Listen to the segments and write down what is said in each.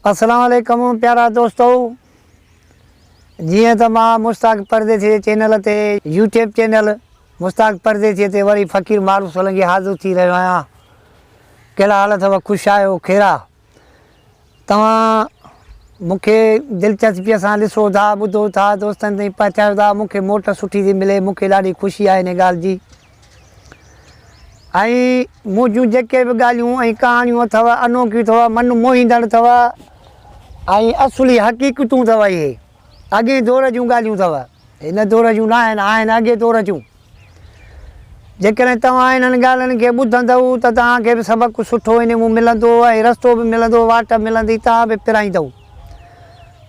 अस्सलाम वालेकुम प्यारा दोस्तों, जीअं त मां मुश्ताक परदेसी चैनल ते यूट्यूब चैनल मुश्ताक परदेसी ते वरी फ़कीर मारूफ सोलंकी हाज़िर थी रहियो आहियां। कहिड़ा हाल अथव? ख़ुशि आहियो? खैरा? तव्हां मूंखे दिलचस्पीअ सां ॾिसो था, ॿुधो था, दोस्तनि ताईं पहुचायो था। मूंखे मोट सुठी थी मिले, मूंखे ॾाढी ख़ुशी आहे इन ॻाल्हि जी। ऐं मूं जूं जेके बि ॻाल्हियूं ऐं कहाणियूं अथव अनोखियूं अथव, मन मोहींदड़ अथव ऐं असली हक़ीक़तूं अथव। इहे अॻे दौर जूं ॻाल्हियूं अथव, हिन दौर जूं न आहिनि, आहिनि अॻे दौर जूं। जेकॾहिं तव्हां इन्हनि ॻाल्हियुनि खे ॿुधंदव त तव्हांखे बि सबक़ु सुठो इन मूं मिलंदो ऐं रस्तो बि मिलंदो, वाट मिलंदी, तव्हां बि पिराईंदव।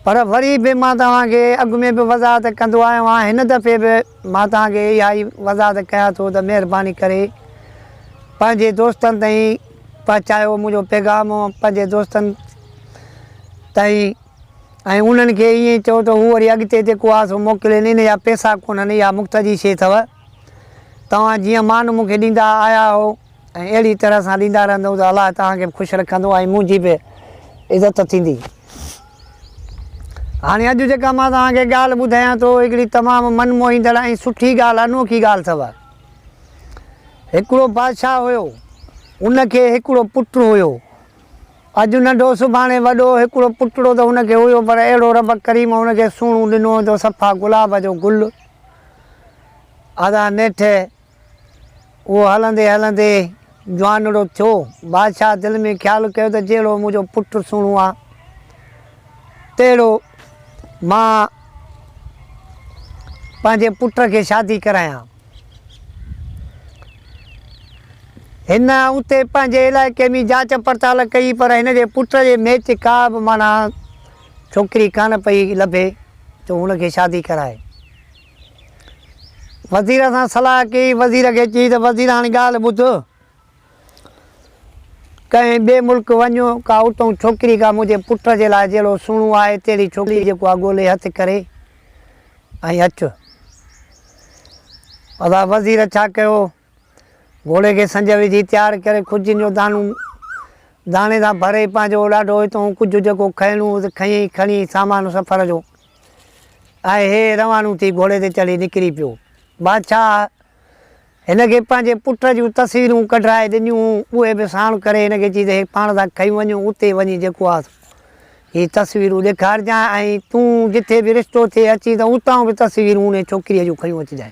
पर वरी बि मां तव्हांखे अॻु में बि वज़ाहत कंदो आयो आहियां, हिन दफ़े बि मां तव्हांखे इहा ई वज़ाहत कयां थो त महिरबानी करे पंहिंजे दोस्तनि ताईं पहुचायो मुंहिंजो पैगाम, पंहिंजे दोस्तनि ताईं। ऐं उन्हनि खे ईअं चओ त हू वरी अॻिते जेको आहे सो मोकिलीनि। इन जा पैसा कोन्हनि, इहा मुफ़्त जी शइ अथव। तव्हां जीअं मान मूंखे ॾींदा आया हो ऐं अहिड़ी तरह सां ॾींदा रहंदव त अलाह तव्हांखे बि ख़ुशि रखंदो ऐं मुंहिंजी बि इज़त थींदी। हाणे अॼु जेका मां तव्हांखे ॻाल्हि ॿुधायां थो, हिकिड़ी तमामु मन मोहींदड़ ऐं सुठी ॻाल्हि, अनोखी ॻाल्हि अथव। हिकिड़ो बादशाह हुयो, उनखे हिकिड़ो पुटु हुयो। अॼु नंढो सुभाणे वॾो, हिकिड़ो पुटड़ो त हुनखे हुयो, पर अहिड़ो रब करीम हुनखे सुहिणो ॾिनो त सफ़ा गुलाब जो गुल अदा नेठ। उहो हलंदे हलंदे जवानड़ो थियो। बादशाह दिलि में ख़्यालु कयो त जहिड़ो मुंहिंजो पुटु सुहिणो आहे, तहिड़ो मां पंहिंजे पुट खे शादी करायां। हिन उते पंहिंजे इलाइक़े में जांच पड़ताल कई, पर हिन जे पुट जे मेच का बि माना छोकिरी कान पई लभे त हुनखे शादी कराए। वज़ीर सां सलाह कई, वज़ीर खे चई त वज़ीर हाणे ॻाल्हि ॿुध, कंहिं ॿिए मुल्क वञो, का उतां छोकिरी का मुंहिंजे पुट जे लाइ जहिड़ो सुहिणो आहे तहिड़ी छोकिरी जेको आहे ॻोल्हे हथु करे ऐं अचु। अदा वज़ीर छा कयो, घोड़े खे संज विझी तयारु करे खुजियुनि जो दाणे सां भरे पंहिंजो ॾाढो हितां कुझु जेको खइणो खईं, खणी सामान सफ़र जो ऐं हे रवानो थी घोड़े ते चढ़ी निकिरी पियो। बादशाह हिनखे पंहिंजे पुट जूं तस्वीरूं कढाए ॾिनियूं, उहे बि साण करे हिनखे चई त हे पाण सां खई वञूं, उते वञी जेको आहे हीअ तस्वीरूं ॾेखारिजांइ ऐं तूं जिथे बि रिश्तो थिए अची त उतां बि तस्वीरूं उन छोकिरीअ जूं खयूं अचिजांइ।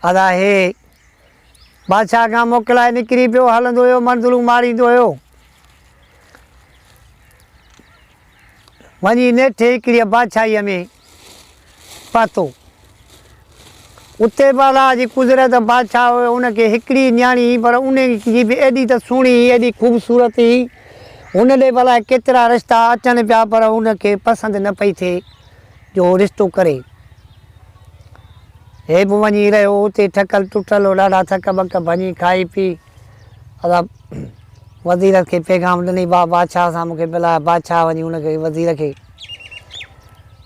अदा हे बादशाह खां मोकिलाए निकिरी पियो, हलंदो हुयो, मंज़िलूं मारींदो हुयो। वञी नेठि हिकिड़ी बादशाहीअ में पहुतो। उते बाला जी कुदरत बादशाह हुयो, उनखे हिकिड़ी न्याणी, पर उनजी बि एॾी त सुहिणी, एॾी ख़ूबसूरत हुई। हुन ॾे भला केतिरा रिश्ता अचनि पिया, पर उनखे पसंदि न पई थिए जो रिश्तो करे। हे बि वञी रहियो, उते ठकल टुटल, ॾाढा थक बक भञी खाई पी। अदा वज़ीर खे पैगाम ॾिनई, बादशाह सां मूंखे मिलाए। बादशाह वञी उनखे वज़ीर खे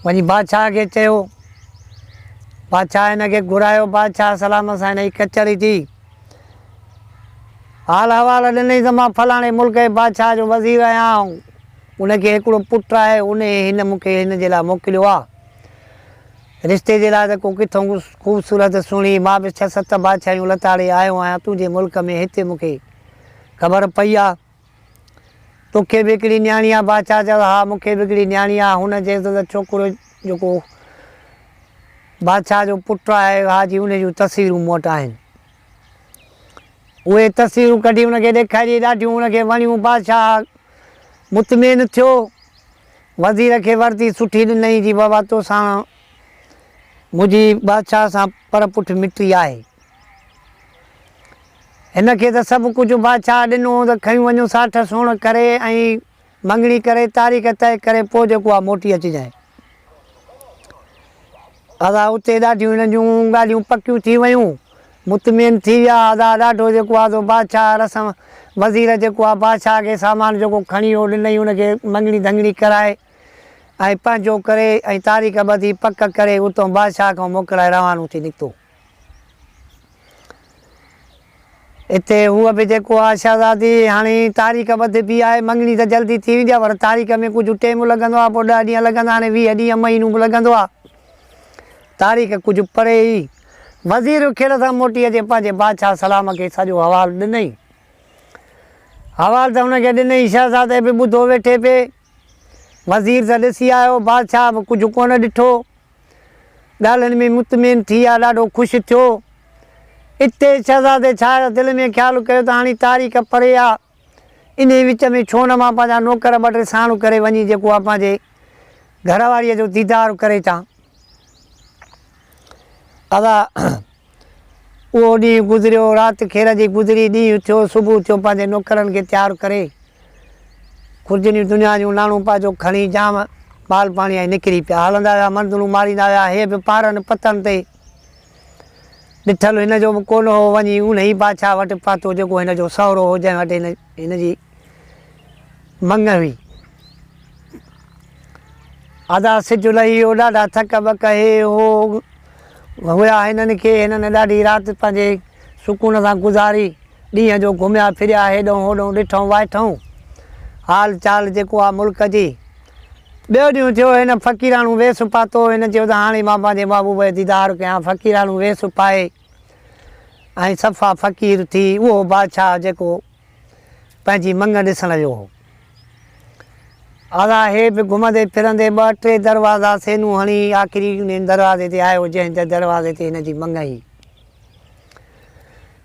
वञी बादशाह खे चयो, बादशाह हिनखे घुरायो। बादशाह सलाम सां हिन जी कचहरी थी, हाल अहवाल ॾिनई त मां फलाणे मुल्क जे बादशाह जो वज़ीर आहियां, उनखे हिकिड़ो पुटु आहे, उन हिन मूंखे हिन जे लाइ मोकिलियो आहे रिश्ते जे लाइ। त को किथां ख़ूबसूरत सुहिणी, मां बि 6-7 बादशाहियूं लताड़े आयो आहियां तुंहिंजे मुल्क में, हिते मूंखे ख़बर पई आहे तोखे बि हिकिड़ी न्याणी आहे। बादशाह चयो हा मूंखे बि हिकिड़ी न्याणी आहे। हुन चयो त छोकिरो जेको बादशाह जो पुटु आहे, हा जी, उन जूं तस्वीरूं मूं वटि आहिनि। उहे तस्वीरूं कढी उनखे ॾेखारी, ॾाढियूं उनखे वणियूं। बादशाह मुतमिन थियो, वज़ीर खे वर्दी सुठी ॾिनई जी बाबा तोसां मुंहिंजी बादशाह सां पर पुठ मिटी आहे। हिनखे त सभु कुझु बादशाह ॾिनो त खयूं वञूं साठ सोण करे ऐं मंगणी करे, तारीख़ तय करे, पोइ जेको आहे मोटी अचिजांइ। अदा उते ॾाढियूं हिन जूं ॻाल्हियूं पकियूं थी वियूं, मुतमिन थी विया। अदा ॾाढो जेको आहे सो बादशाह रस्म, वज़ीर जेको आहे बादशाह खे सामान जेको खणी वियो, ॾिनई उनखे मंगणी दंगणी कराए ऐं पंहिंजो करे ऐं तारीख़ ॿधी पक करे उतां बादशाह खां मोकिलाए रवानो थी निकितो। इते हुआ भी जेको आहे शहज़ादी हाणे तारीख़ ॿधी आहे मंगणी त जल्दी थी वेंदी आहे पर तारीख़ में कुझु टाइम लॻंदो आहे पोइ 10 ॾींहं लॻंदा हाणे 20 ॾींहं महीनो बि लॻंदो आहे तारीख़ कुझु परे ई वज़ीर खेल सां मोटी अचे पंहिंजे बादशाह सलाम खे सॼो हवालु ॾिनई हवालु त हुनखे ॾिनई शहज़ादे बि ॿुधो वेठे पिए वज़ीर त ॾिसी आयो बादशाह बि कुझु कोन ॾिठो ॻाल्हियुनि में मुतमिन थी विया ॾाढो ख़ुशि थियो इते शहज़ादे छा दिलि में ख़्यालु कयो त हाणे तारीख़ परे आहे इन विच में छो न मां पंहिंजा नौकर 2 टे साणु करे वञी जेको आहे पंहिंजे घरवारीअ जो दीदार करे अचां अदा उहो ॾींहुं गुज़रियो राति खेर जी गुज़री ॾींहुं थियो सुबुह थियो पंहिंजे नौकरनि खे तयारु करे खुर्जनी दुनिया जूं नाणूं पंहिंजो खणी जाम माल पाणी ऐं निकिरी पिया हलंदा विया मंदरूं मारींदा विया हे बि पारनि पतनि ते ॾिठल हिन जो बि कोन हो वञी उन ई बादशाह वटि पातो जेको हिन जो सहुरो हो जंहिं वटि हिन जी मंग हुई अदा सिजु लही वियो ॾाढा थक बक हे हो हुया हिननि ॾाढी राति पंहिंजे सुकून सां गुज़ारी ॾींहं जो घुमिया फिरिया हेॾों होॾों ॾिठूं वाइठूं हाल चाल जेको आहे मुल्क जी ॿियो ॾींहुं थियो हिन फ़क़ीराणू वेस पातो हिन चयो त हाणे मां पंहिंजे महबूब जो दीदार कयां फ़क़ीराणू वेस पाए ऐं सफ़ा फ़क़ीर थी उहो बादशाह जेको पंहिंजी मंग ॾिसण वियो हो आदा हे बि घुमंदे फिरंदे 2 3 दरवाज़ा सेनूं हणी आख़िरी उन दरवाज़े ते आयो जंहिं दरवाज़े ते हिन जी मंग ई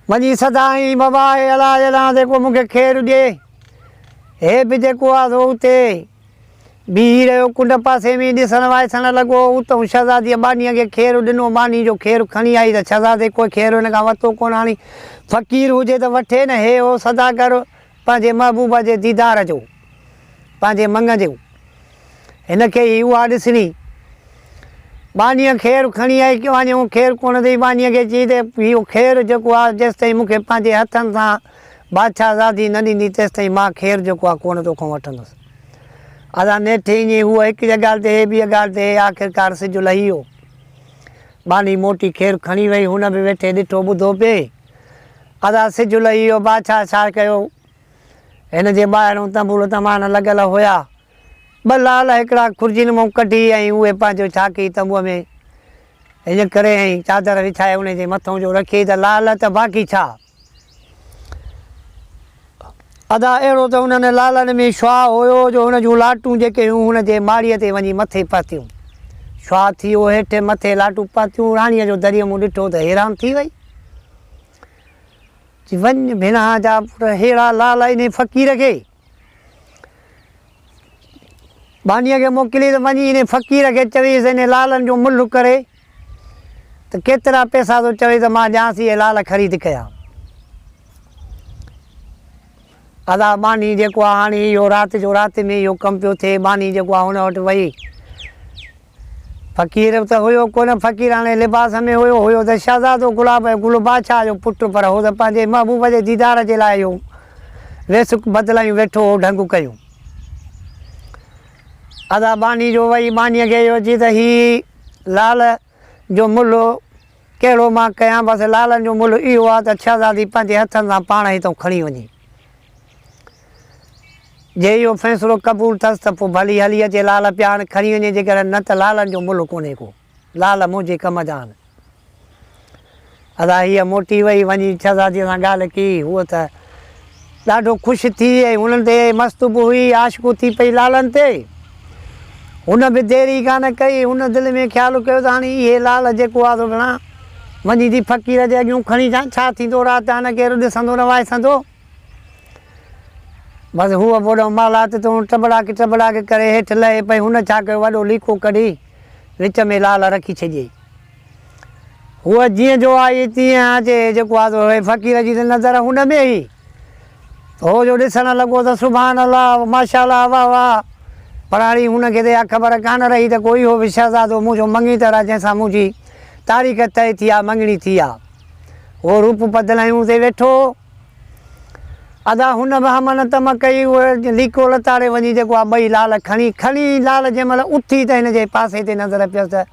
वञी सदाईं बाबा हे अला अला जेको मूंखे खेरु ॾिए हे बि जेको आहे सो उते बीही रहियो कुंड पासे में ॾिसण वाइसण लॻो उतां शहज़ादीअ बानीअ खे खेरु ॾिनो बानी जो खेरु खणी आई त शहज़ादे कोई खेरु हिन खां वरितो कोन हाणे फ़क़ीर हुजे त वठे न हे हो सदागर पंहिंजे महबूब जे दीदार जो पंहिंजे मंग जो हिनखे ई उहा ॾिसणी बानीअ खेरु खणी आई की वञो खेरु कोन अथई बानीअ खे चई त इहो खेरु जेको आहे जेसिताईं मूंखे पंहिंजे हथनि सां बादशाह ज़ादी न ॾींदी तेसिताईं मां खेरु जेको आहे कोन तोखां वठंदुसि अदा नेठि ईअं हूअ हिकु ॻाल्हि ते हे ॿी ॻाल्हि ते आख़िरकार सिजु लही वियो बानी मोटी खेरु खणी वई हुन बि वेठे ॾिठो ॿुधो पिए अदा सिजु लही वियो बादशाह छा कयो हिन जे ॿाहिरों तंबूर तमान लॻल हुया 2 लाल हिकिड़ा खुर्जिन मां कढी ऐं उहे पंहिंजो छा कई तंबूअ में हिन करे ऐं चादर विछाए उन जे मथां जो रखी त लाल त बाक़ी छा अदा अहिड़ो त हुननि लालनि में शुआ हुयो जो हुन जूं लाटूं जेके हुयूं हुन जे माड़ीअ ते वञी मथे पातियूं शुआ थी वियो हेठि मथे लाटूं पातियूं राणीअ जो दरियो मूं ॾिठो त हैरान थी वई वञ भेण जा पुट अहिड़ा लाल इन फ़क़ीर खे बानीअ खे मोकिली त वञी इन फ़क़ीर खे चवीसि इन लालनि जो मुल्ह करे त केतिरा पैसा थो चवे त मां ॾियांसि इहे लाल ख़रीद कयां अदा बानी जेको आहे हाणे इहो राति में इहो कमु पियो थिए बानी जेको आहे हुन वटि वई फ़क़ीर त हुयो कोन फ़क़ीर हाणे लिबास में हुयो त शहज़ादो गुल बादशाह जो पुटु पर हो त पंहिंजे महबूब जे दीदार जे लाइ इहो वेस बदिलायूं वेठो हो ढंग कयूं अदा बानी जो वई बानीअ खे इहो चई त हीउ लाल जो मुल्ह कहिड़ो मां कयां बसि लालनि जो मुल्ह इहो आहे त शहज़ादी पंहिंजे हथनि सां पाण हितां खणी वञे जे इहो फ़ैसिलो क़बूलु अथसि त पोइ भली हली अचे लाल प्यार खणी वञे जेकर न त लालनि जो मुल्ह कोन्हे को लाल मुंहिंजे कम जा आहिनि अदा हीअ मोटी वई वञी शहज़ादीअ सां ॻाल्हि कई हूअ त ॾाढो ख़ुशि थी ऐं हुननि ते मस्तु बि हुई आशिक़ू थी पई लालनि ते हुन बि देरी कान कई हुन दिलि में ख़्यालु कयो त हाणे इहे लाल जेको आहे भेणा वञी थी फ़क़ीर जे अॻियूं खणी छा थींदो राति हाणे केरु ॾिसंदो न वाइसंदो बसि हूअ बोॾो मालात तूं टबड़ाके करे हेठि लहे पई हुन छा कयो वॾो लीको कढी विच में लाल रखी छॾियईं हूअ जीअं जो आई तीअं अचे जेको आहे फ़क़ीर जी त नज़र हुन में ई हो जो ॾिसणु लॻो त सुभाणे अलाह माशाल्लाह वाह वाह पर हाणे हुनखे त इहा ख़बर कान रही त कोई हो बि शहज़ादो मुंहिंजो मङी तरह जंहिंसां मुंहिंजी तारीख़ तय थी आहे मङणी थी आहे उहो रूप बदिलायूं ते वेठो अदा हुन बि हमन तम कई उहे लीको लताड़े वञी जेको आहे 2 लाल खणी लाल जंहिं महिल उथी त हिन जे पासे ते नज़र पियो त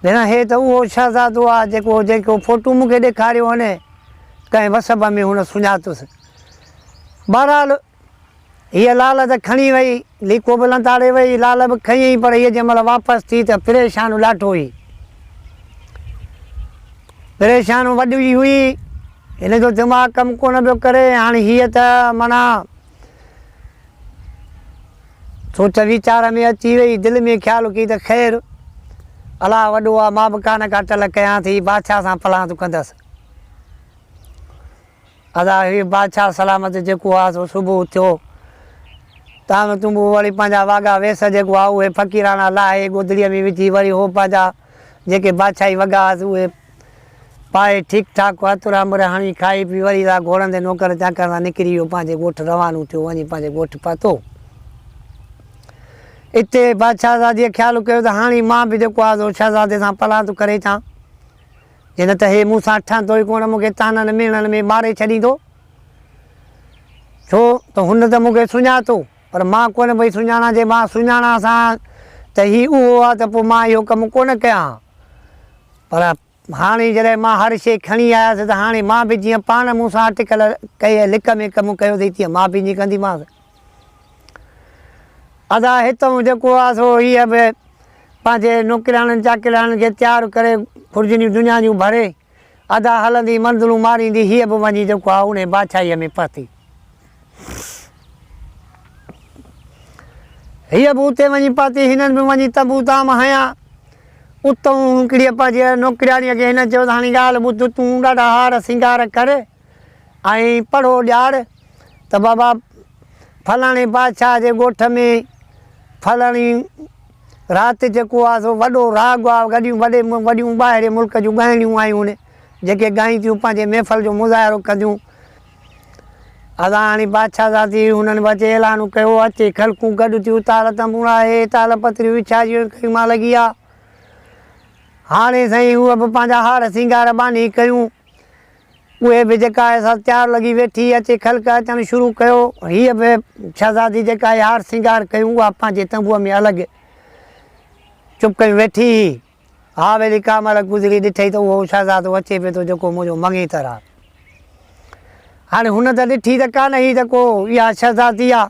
भेण हे त उहो शहज़ादो आहे जेको फोटू मूंखे ॾेखारियो हुन कंहिं वसब में हुन सुञातुसि। बहरहाल हीअ लाल त खणी वई, लीको बि लंताड़े वई, लाल बि खईं, पर हीअ जंहिं महिल वापसि थी त परेशान ॾाढो हुई, परेशान वॾी हुई, हिन जो दिमाग़ु कमु कोन पियो करे। हाणे हीअ त माना सोच वीचार में अची वई, दिलि में ख़्यालु कई त ख़ैरु अलाह वॾो आहे, मां बि कान काटल कयां थी, बादशाह सां फलां तूं कंदसि। अदा हीअ बादशाह सलामत जेको आहे सो सुबुह थियो, ताम तुंबू वरी पंहिंजा वागा वेस जेको आहे उहे फ़क़ीराना लाहे गोदड़ीअ में विझी, वरी हो पंहिंजा जेके बादशाही वॻा उहे पाए ठीकु ठाक हथुरा मुर हणी खाई पी, वरी घोड़नि ते नौकर चाकर सां निकिरी वियो, पंहिंजे ॻोठु रवानो थियो, वञी पंहिंजे ॻोठु पहुतो। हिते बादशाह सां जीअं ख़्यालु कयो त हाणे मां बि जेको आहे सो शहज़ादे सां पलाह थो करे अचां, जे न त हे मूंसां ठहंदो ई कोन, मूंखे ताननि मिणनि में मारे छॾींदो, छो त हुन त मूंखे सुञातो, पर मां कोन भई सुञाणा, जे मां सुञाणा सां त हीउ उहो आहे त पोइ मां इहो कमु कोन कयां। पर हाणे जॾहिं मां हर शइ खणी आयसि त हाणे मां बि जीअं पाण मूंसां अटकल कई लिक में कमु कयो अथई तीअं मां बि ईअं कंदीमांसि। अदा हितां जेको आहे सो हीअ बि पंहिंजे नौकिराणनि चाकिराणनि खे तयारु करे खुर्जनियूं दुनिया जूं भरे, अदा हलंदी मंज़िलूं मारींदी, हीअ बि वञी जेको आहे उन बादशाहीअ में पहुती। हीअ बि उते वञी पहुती, हिननि बि वञी तंबू ताम हयां। उतां हिकिड़ी पंहिंजे नौकिराणीअ खे हिन चयो त हाणे ॻाल्हि ॿुध, तूं ॾाढा हार सिंगार कर ऐं पढ़ो ॼाण त बाबा फलाणे बादशाह जे ॻोठ में फलाणी राति जेको आहे सो वॾो राग आहे, वॾियूं ॿाहिरि मुल्क जूं ॻाइणियूं आयूं आहिनि, जेके ॻाईंदियूं पंहिंजे महफ़िल जो मुज़ाहिरो कंदियूं। अदा हाणे बादशाह सां थी हुननि बचे ऐलान कयो, अचे ख़लकूं गॾु थियूं, ताल तंबूरा हे ताल पत्रियूं विछाइजियूं कई मां लॻी आहे। हाणे साईं उहे बि पंहिंजा हार सिंगार बानी कयूं, उहे बि जेका आहे सा तयारु लॻी वेठी, अचे ख़लक अचणु शुरू कयो। हीअ बि शहज़ादी जेका आहे हार सिंगार कयूं, उहा पंहिंजे तंबूअ में अलॻि चुप कयूं वेठी। हा वेली का महिल गुज़री ॾिठई त उहो शहज़ादो अचे पियो थो जेको मुंहिंजो मंगेतर आहे। हाणे हुन त ॾिठी त कान ही त को इहा शहज़ादी आहे,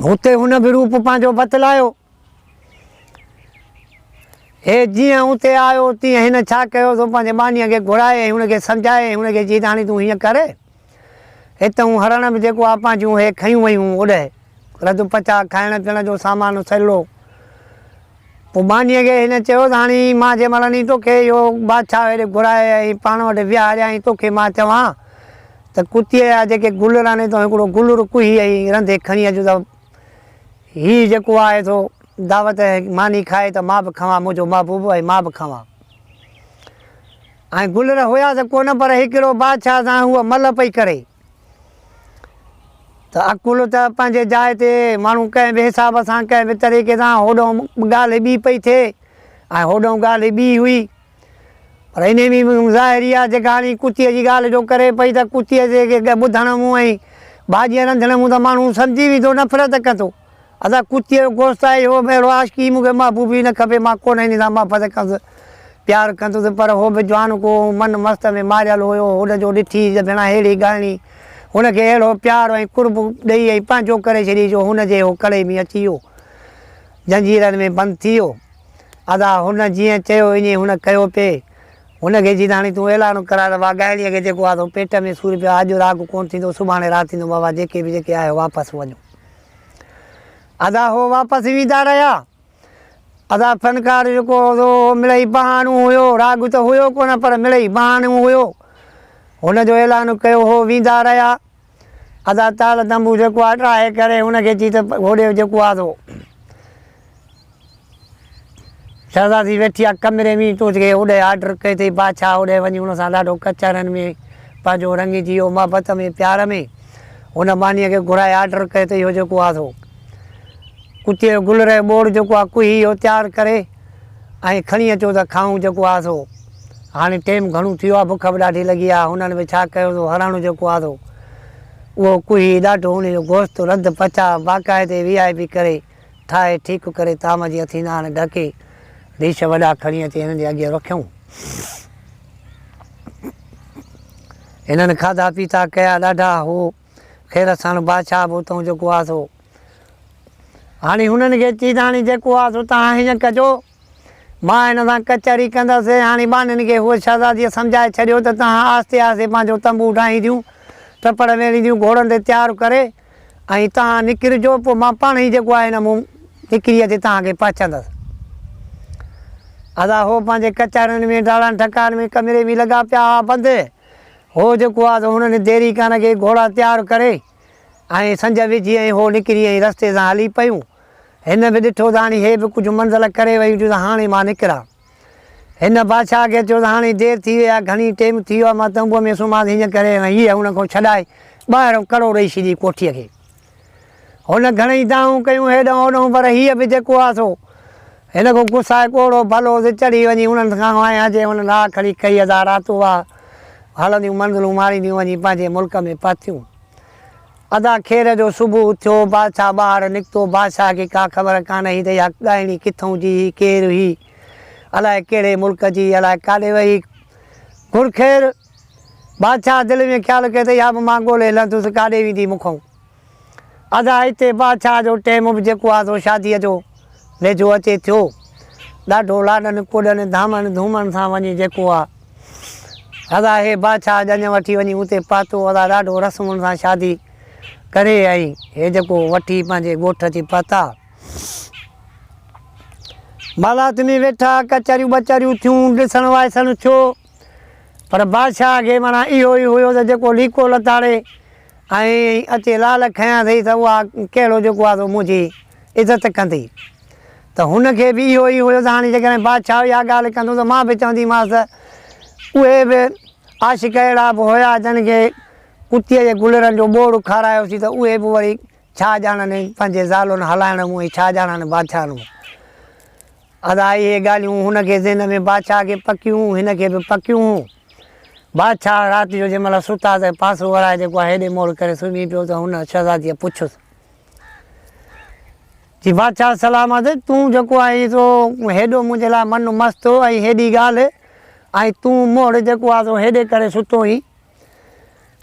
हुते हुन बि रूप पंहिंजो बतलायो। हे जीअं उते आयो तीअं हिन छा कयो सो पंहिंजे बानीअ खे घुराए, हुनखे सम्झाए, हुनखे चई त हाणे तूं हीअं कर, हितां हरण बि जेको आहे पंहिंजूं हे खयूं वयूं ओॾे रध पचा खाइण पीअण जो सामान सलो। पोइ बानीअ खे हिन चयो त हाणे मां जंहिं महिल नी तोखे इहो बादशाह हेॾे घुराए ऐं पाण वटि विहारियई, तोखे मां चवां त कुतीअ जा जेके गुलर आहिनि त हिकिड़ो गुलर कुही ऐं रंधे खणी अचो त हीउ जेको आहे सो दावत मानी खाए त मां बि खावां, मुंहिंजो महबूब ऐं मां बि खावां। ऐं गुलर हुया त कोन, पर हिकिड़ो बादशाह सां उहा मल पई करे त अकुल त पंहिंजे जाइ ते माण्हू कंहिं बि हिसाब सां कंहिं बि तरीक़े सां होॾो ॻाल्हि ॿी पई थिए ऐं होॾो ॻाल्हि ॿी हुई। पर इन में ज़ाहिरी आहे जेका हाणे कुतीअ जी ॻाल्हि जो करे पई त कुतीअ जे ॿुधण मूं ऐं भाॼीअ रंधण मूं त माण्हू सम्झी वेंदो, नफ़रत कंदो। अदा कुतीअ जो गोश्त आहे, इहो अहिड़ो आशिकी मूंखे महबूबी न खपे, मां कोन इन सां मोहबत कंदुसि, प्यारु कंदुसि। पर हो बि जवान को मन मस्त में मारियल हुयो, हुनजो ॾिठी त भेण अहिड़ी ॻाल्हि, हुनखे अहिड़ो प्यारु ऐं कुर्ब ॾेई ऐं पंहिंजो करे छॾी जो हुनजे हो कड़े में अची वियो, जंजीरनि में बंदि थी वियो। अदा हुन जीअं चयो ईअं हुन कयो पिए। हुनखे चई त हाणे तूं ऐलान करा त बा ॻाइणीअ खे जेको आहे पेट में सूर पियो, अॼु राग कोन्ह थींदो, सुभाणे राति थींदो, बाबा जेके बि जेके आयो वापसि वञो। अदा हो वापसि वेंदा रहिया। अदा फनकार जेको हो मिड़ई बहानो हुयो, राग त हुयो कोन पर मिड़ई बहानो हुयो, हुनजो ऐलान कयो हो, वेंदा रहिया। अदा ताल तंबू जेको आहे ठाहे करे हुनखे चई त होॾे जेको आहे सो शहज़ादी वेठी आहे कमरे में, तूं खे होॾे ऑडर कई अथई बादशाह, होॾे वञी हुन सां ॾाढो कचरनि में पंहिंजो रंगिजी वियो, मोहबत में प्यार में। हुन बानीअ खे घुराए ऑडर कयो अथई इहो जेको आहे सो कुतीअ जो गुलर जो ॿोड़ जेको आहे कुही इहो तयारु करे ऐं खणी अचो त खाऊं जेको आहे सो। हाणे टाइम घणो थी वियो आहे, बुख बि ॾाढी लॻी आहे। हुननि बि छा कयो सो हरणु जेको आहे सो उहो कुही ॾाढो हुनजो गोश्त रध पचा बाक़ाइदे VIP करे ठाहे ठीकु करे ताम जी हथींदा हाणे ढके डिश वॾा खणी अची हिननि जे अॻियां रखियऊं। हिननि खाधा पीता कया ॾाढा हो ख़ैर सां बादशाह बि उतां जेको आहे सो हाणे हुननि खे चई त हाणे जेको आहे सो तव्हां हीअं कजो मां हिन सां कचहरी कंदसि। हाणे बाननि खे उहो शहज़ादीअ सम्झाए छॾियो त तव्हां आस्ते आस्ते पंहिंजो तंबू ठाहींदियूं टपड़ वेड़ींदियूं घोड़नि ते तयारु करे ऐं तव्हां निकिरिजो पोइ मां पाण ई जेको आहे हिन मूं निकिरी अचे तव्हांखे पहुचंदसि। अदा हो पंहिंजे कचहरियुनि में डाड़नि ठकारनि में कमरे में लॻा पिया हुआ बंदि। हो जेको आहे त हुननि देरी कान कई घोड़ा तयारु करे ऐं संझ विझी ऐं हो निकिरी ऐं रस्ते सां हली पियूं। हिन बि ॾिठो त हाणे हे बि कुझु मंज़िल करे वई त हाणे मां निकिरां। हिन बादशाह खे चयो त हाणे देरि थी वई आहे घणी टाइम थी वियो आहे मां तंबूअ में सुम्हां हीअं करे हीअ हुन खां छॾाए ॿाहिरि कड़ो ॾेई छॾी कोठीअ खे। हुन घणेई दाऊं कयूं हेॾां होॾां पर हीअ बि जेको आहे सो हिन खां गुस्साए कोड़ो भलो चढ़ी वञी हुननि खां हाणे अचे हुननि हा खणी कई हज़ार राति आहे हलंदियूं मंज़िलूं मारींदियूं वञी पंहिंजे मुल्क में पहुतियूं। अदा खेर जो सुबुह थियो बादशाह ॿाहिरि निकितो बादशाह खे का ख़बर कान हुई त इहा ॻाइणी किथां जी हुई केरु हुई अलाए कहिड़े मुल्क जी अलाए काॾे वई गुरखेर बादशाह दिलि में ख़्यालु कयो त इहा बि मां ॻोल्हे हलंदुसि काॾे वेंदी मूंखां। अदा हिते बादशाह जो टाइम बि जेको आहे सो शादीअ जो वेझो अचे थियो ॾाढो लाॾनि कुॾनि धामनि धूमनि सां वञी जेको आहे अदा हे बादशाह ॼञ वठी वञी उते पहुतो अदा ॾाढो रस्मुनि सां शादी करे ऐं हे जेको वठी पंहिंजे ॻोठ अची पहुता। बालात में वेठा कचहरियूं ॿचरियूं थियूं ॾिसण वाइसण थियो पर बादशाह खे माना इहो ई हुयो त जेको लीको लताड़े ऐं अचे लाल खयां अथई त उहा कहिड़ो जेको आहे मुंहिंजी इज़त कंदी त हुनखे बि इहो ई हुयो त हाणे जेकॾहिं बादशाह इहा ॻाल्हि कंदो त मां बि चवंदीमांसि। उहे बि आशिक अहिड़ा बि हुया जन खे कुतीअ जे गुलरनि जो ॿोड़ खारायोसीं त उहे बि वरी छा ॼाणनि पंहिंजे ज़ालुनि हलाइण मूं ऐं छा ॼाणनि बादशाह मूं। अदा इहे ॻाल्हियूं हुनखे ज़हन में बादशाह खे पकियूं हिनखे बि पकियूं। बादशाह राति जो जंहिं महिल सुता त पासो वराए जेको आहे हेॾे मोड़ करे सुम्ही पियो त हुन शहज़ादीअ पुछियुसि जी बादशाह सलामत तूं जेको आहे सो हेॾो मुंहिंजे लाइ मनु मस्तु ऐं हेॾी ॻाल्हि ऐं तूं मोड़ जेको आहे सो हेॾे करे सुतो हुई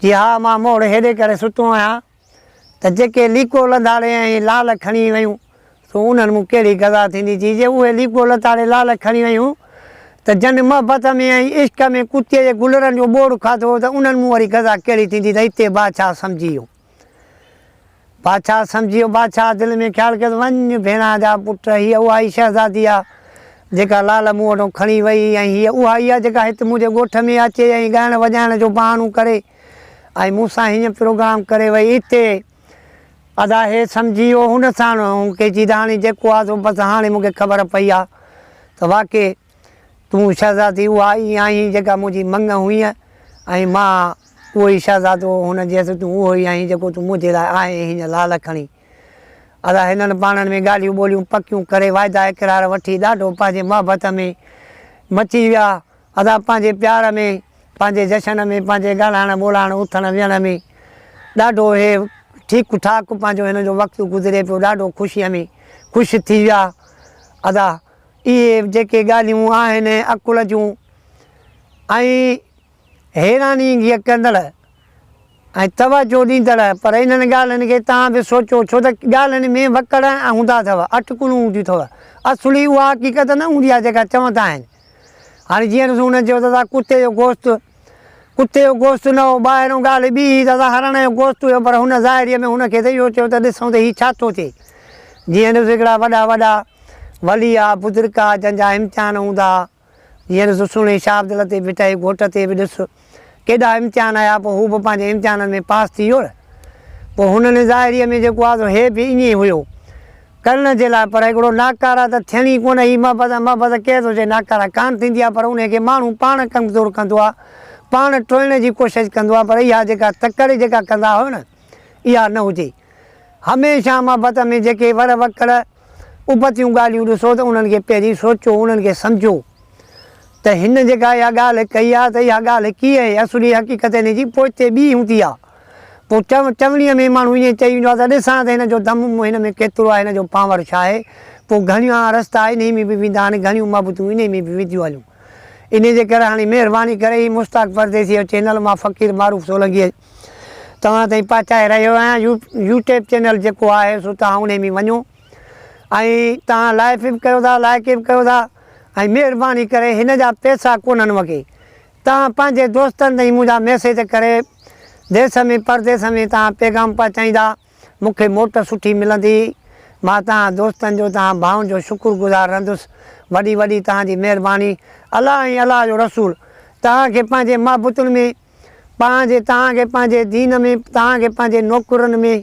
जी हा मां मोड़ हेॾे करे सुतो आहियां त जेके लीको लताड़े ऐं लाल खणी वियूं सो उन्हनि मूं कहिड़ी गज़ा थींदी जी जे उहे लीको लताड़े लाल खणी वियूं त जन मोहबत में ऐं इश्क में कुतीअ जे गुलरनि जो ॿोड़ खाधो त उन्हनि मूं वरी गज़ा कहिड़ी थींदी त हिते बादशाह सम्झी वियो। बादशाह सम्झी वियो बादशाह दिलि में ख़्यालु कयो त वञ भेणा जा पुट हीअ उहा ई शहज़ादी आहे जेका लाल मूं वटि खणी वई ऐं हीअ उहा ई आहे जेका हिते मुंहिंजे ॻोठ में अचे ऐं ॻाइण वॼाइण जो बहानो करे ऐं मूंसां हीअं प्रोग्राम करे वई हिते। अदा हे सम्झी वियो हुन सां के चई त हाणे जेको आहे सो बसि हाणे मूंखे ख़बर पई आहे त वाक़ई तूं शहज़ादी उहा ई आहीं जेका मुंहिंजी मंग हुई ऐं मां उहो ई शहज़ादो हुन जैसे तूं उहो ई आहीं जेको तूं मुंहिंजे लाइ आहे हीअं लाल खणी। अदा हिननि पाणनि में ॻाल्हियूं ॿोलियूं पकियूं करे वाइदा इक़रार वठी ॾाढो पंहिंजे मोहबत में मची विया। अदा पंहिंजे प्यार में पंहिंजे जशन में पंहिंजे ॻाल्हाइण ॿोलाइण उथण विहण में ॾाढो हे ठीकु ठाक पंहिंजो हिन जो वक़्तु गुज़रे पियो ॾाढो ख़ुशीअ में ख़ुशि थी विया। अदा इहे जेके ॻाल्हियूं आहिनि अकुल जूं ऐं हैरानी कंदड़ ऐं तवजो ॾींदड़ पर इन्हनि ॻाल्हियुनि खे तव्हां बि सोचो छो त ॻाल्हियुनि में वकड़ हूंदा अथव अटकुलूं हूंदियूं अथव असुली उहा हक़ीक़त न हूंदी आहे जेका चवंदा आहिनि। हाणे जीअं ॾिसो हुन चयो दादा कुते जो गोश्त न हो ॿाहिरों ॻाल्हि ॿी दादा हरण जो गोश्त हुयो पर हुन ज़ाहिरीअ में हुनखे त इहो चयो त ॾिसूं त हीउ छा थो थिए। जीअं ॾिसो हिकिड़ा वॾा वॾा वली आहे बुज़ुर्ग आहे जंहिंजा इम्तिहान हूंदा जीअं ॾिसो सुहिणे शाबदिल ते बिठाई घोट ते बि ॾिस केॾा इम्तिहान आया पोइ हू बि पंहिंजे इम्तिहाननि में पास थी वियो पोइ हुननि ज़ाहिरीअ में जेको आहे हे बि ईअं ई हुयो करण जे लाइ पर हिकिड़ो नाकारा त थियणी कोन ही मोहबत केर थो चए नाकारा कान थींदी आहे पर उनखे माण्हू पाण कमज़ोर कंदो आहे पाण टोइण जी कोशिशि कंदो आहे पर इहा जेका तकड़ि जेका कंदा हुयो न इहा न हुजे। हमेशह मोहबत में जेके वर वकड़ उबतियूं ॻाल्हियूं ॾिसो त उन्हनि खे पहिरीं सोचो उन्हनि खे सम्झो त हिन जेका इहा ॻाल्हि कई आहे त इहा ॻाल्हि कीअं आहे असुली हक़ीक़त हिन जी पोइ हिते ॿी हूंदी आहे। पोइ चवणीअ में माण्हू ईअं चई वेंदो आहे त ॾिसां त हिन जो दम हिन में केतिरो आहे हिन जो पावर छा आहे पोइ घणियूं रस्ता इन में बि वेंदा आहिनि घणियूं मोहबतूं इन में बि वेंदियूं हलियूं। इन जे करे हाणे महिरबानी करे ही मुश्ताक परदेसी जो चैनल मां फ़क़ीर मारूफ़ सोलंकी तव्हां ताईं पहुचाए रहियो आहियां। यूट्यूब चैनल जेको आहे सो तव्हां उन में वञो ऐं तव्हां लाइक बि कयो था, लाइक बि कयो था ऐं महिरबानी करे हिन जा पैसा कोन्हनि मूंखे, तव्हां पंहिंजे दोस्तनि ताईं मुंहिंजा मैसेज करे देश में परदेस में तव्हां पैगाम पहुचाईंदा, मूंखे मोट सुठी मिलंदी। मां तव्हां दोस्तनि जो, तव्हां भाउनि जो शुक्रगुज़ार रहंदुसि। वॾी वॾी तव्हांजी महिरबानी। अलाह ऐं अलाह जो रसूल तव्हांखे पंहिंजे महबूतुनि में, तव्हांखे पंहिंजे दीन में, तव्हांखे पंहिंजे नौकरनि में,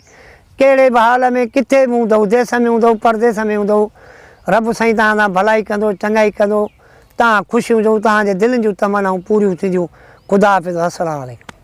कहिड़े बि हाल में किथे बि हूंदव, देश में हूंदव, परदेस में हूंदव, रब साईं तव्हां सां भलाई कंदो, चङाई कंदो, तव्हां ख़ुशि हुजो, तव्हांजे दिलनि जूं तमनाऊं पूरियूं थींदियूं। ख़ुदा हाफ़िज़। अस्सलामु अलैकुम।